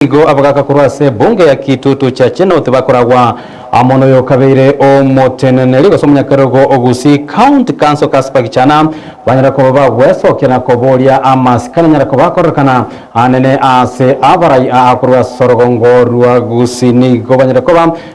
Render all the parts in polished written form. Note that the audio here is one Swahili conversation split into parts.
Igo abagaka kurase bunge ya kitutu cha Chinoth bakoragwa amono yo kabere o moteneneri gosomnya karogo ogusi county council kaspagichana banyara ko babweso kena ko bolia amaskana nyara ko bakorokana anene ase abarai akurwa sorogongo ruwa gusi ni go banyara ko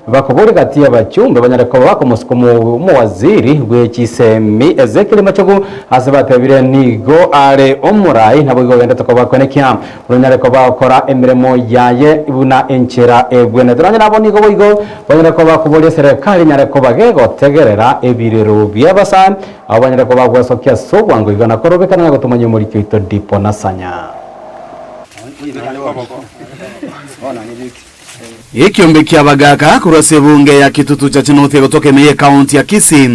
bakobori gatia bachumbe banyara ko bakomusikomo mu waziri gwekisemi Ezekiel Machogu asebatabire ni go are omurai nabo go genda to bakonekia banyara ko bakora emiremo yaye ibuna enchera egwene turanye nabo nigo boigo banyara ko bakubolia serikali nyara ko bagego tegerera ebirero byabasa abanyara ko bagwasokia sogwango igana korobekana gutumanya muri kito dipo nasanya Ikiombe kyabagaka kurase bunge ya kitutu cha Chinoth gotoke meye county ya Kisii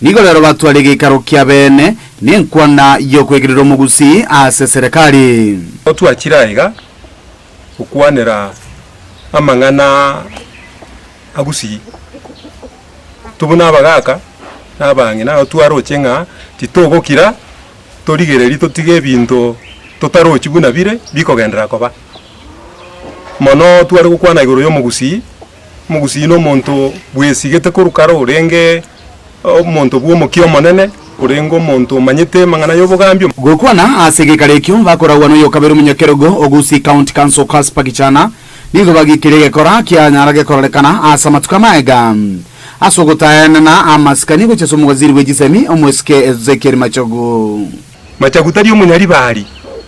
nigo lero batwale gikaro kya bene ninkwana yo kwegiriro mugusi ase serikali otu akiraiga ukwanera amangana agusi tubuna abagaka nabange na twarocenga titogokira torigereri totige bintu totarochi buna bire bikogendera koba mono twari gukwana iguru yo mugusi no muntu bwesigete kurukaro urenge omuntu bwo mukio monene urengo muntu manyete mangana yo bugambyo gukwana asegekare kyo bakoragwa no yokabero munyakerogo ogusi county council kaspagichana nigo bagikirege kora kya nyarage korekana asamatuka maega asogotayana na amaskani go cheso mugaziri wejisemi omweske Ezekiel Machogu tari umunyari bari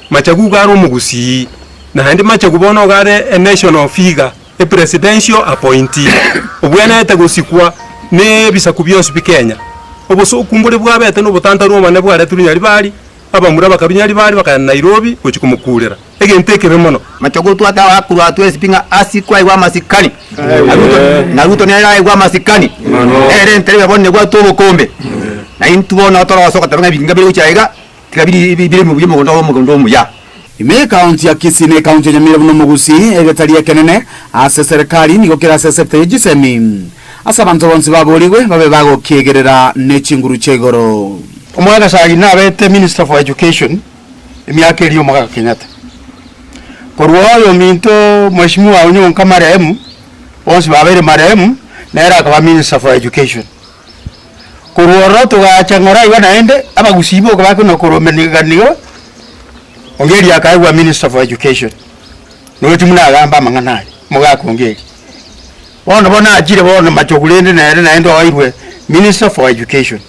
Machogu garo mugusi na handi Machogu bono gare a national figure a presidential appointee obwena etagosikwa ne bisakubyo Kenya oboso kumbure bwabete no butanta rwo bane bware turunyari bari abamura bakarunyari bari bakana Nairobi gochikumukurera egenteke bemono Machogu twata wakurwa twespinga asikwa igwa masikani naruto ne igwa masikani ntere babone gwa tobokombe na intubona otoro wasoka taronga binga biri ucyaiga tikabiri biri mu mugondo mu ya ime county ya Kisii ne county ya Nyamira no mugusi egetari kenene ase serikali nigo kira sesepte gisemi asa bantu bonse baburiwe babe bago kiegerera ne chinguru chegoro omwana sagi nabete minister for education emyaka eri omugaka Kenyatta korwayo minto mheshimiwa Onyonka marehemu bonse babere marehemu naera akaba minister for education korworo tugachangora iwa naende abagusibo ko bakono koromenganigo ongeri akaigwa minister for education no timuna agamba manganaye mugaka ongeri bona ajire bona Machogulende naende wairwe minister for education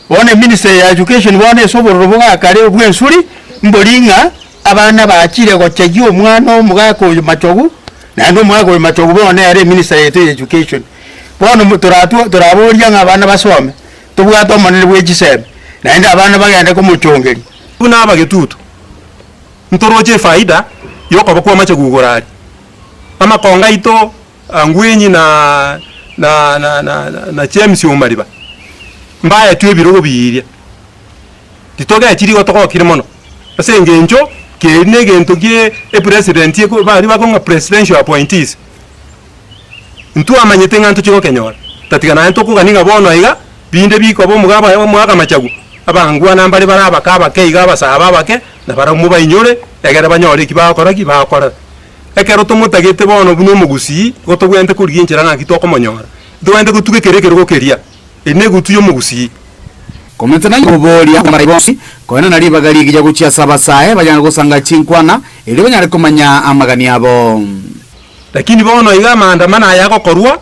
bona minister ya education bona sobororo buga kare bwensuri mbolinga abana bakire gochegyo omwana omugaka oyo Machogu naende omugaka oyo Machogu bona yare minister ya education bona turaboria ngabana basome tubwato monene bwegiseme naende abana bagenda ko muchongeri buna abagetutu ntoroje faida yoko bakwa Machogu gorari amakonga ito ngwenyi na James Umariba mbaya tuwe birogo biyiria titoga akiri gotoko kirimono asengenjo kene gento gie e president ye ko bari bakonga presidential appointees ntu amanyete nganto chiko kenyora tatigana nto kuganinga bono iga binde biko bo mugaba mwaga Machogu abangwa nambali baraba kaba keiga basaba bake na bara muba inyore yagera banyore kibakora ekero tomutagete bono buno mugusi gotogwente kuriginjira ngaki tokomonyora twende gutugekerekero gokeria ene gutuyo mugusi komentana ngoboria maribonsi koena nari bagali gija gucia sabasae bajana gusanga chinkwana ere banyare komanya amagani abo lakini bono iga maandamana yako korwa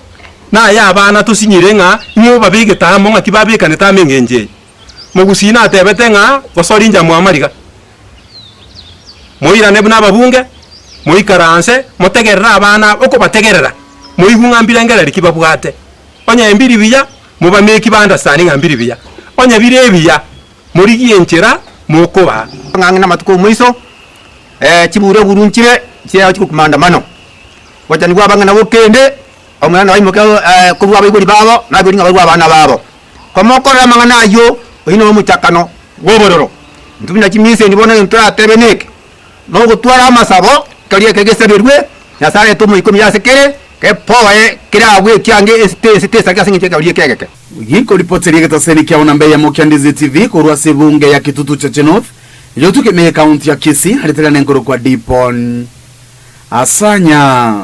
na ya abana tusinyire nga nyo babige tamo ngaki babikane tamengenje mugusi na tebete nga gosorinja muamariga moira nebuna babunge moikaranse motegerera abana uko bategerera moigunga ngere kibabwate onya embiri biya muba meki banda standing ambiri biya onya bire biya muri gienchera mokoba ngangina matuko muiso chibure burunchire cya kumanda mano wajani gwa bangana bokende omwana wa imoka kuruwa bayiguri babo nabiringa bagwa abana babo komokora mangana ayo oyino muchakano gobororo ndumina kimise ndibona ntwa tebeneke no gutwara amasabo kaliye kegesererwe yasare tumu ikomi yasekere ke poe kira agwe kyange este sakasinge kaliye kegeke yiko ripoti yake taseni kia unambe ya Mokiandizi TV kurwa sibunge ya kitutu cha Chinoth Yotuke me kaunti ya Kisii halitela nenkoro kwa Dipon Asanya.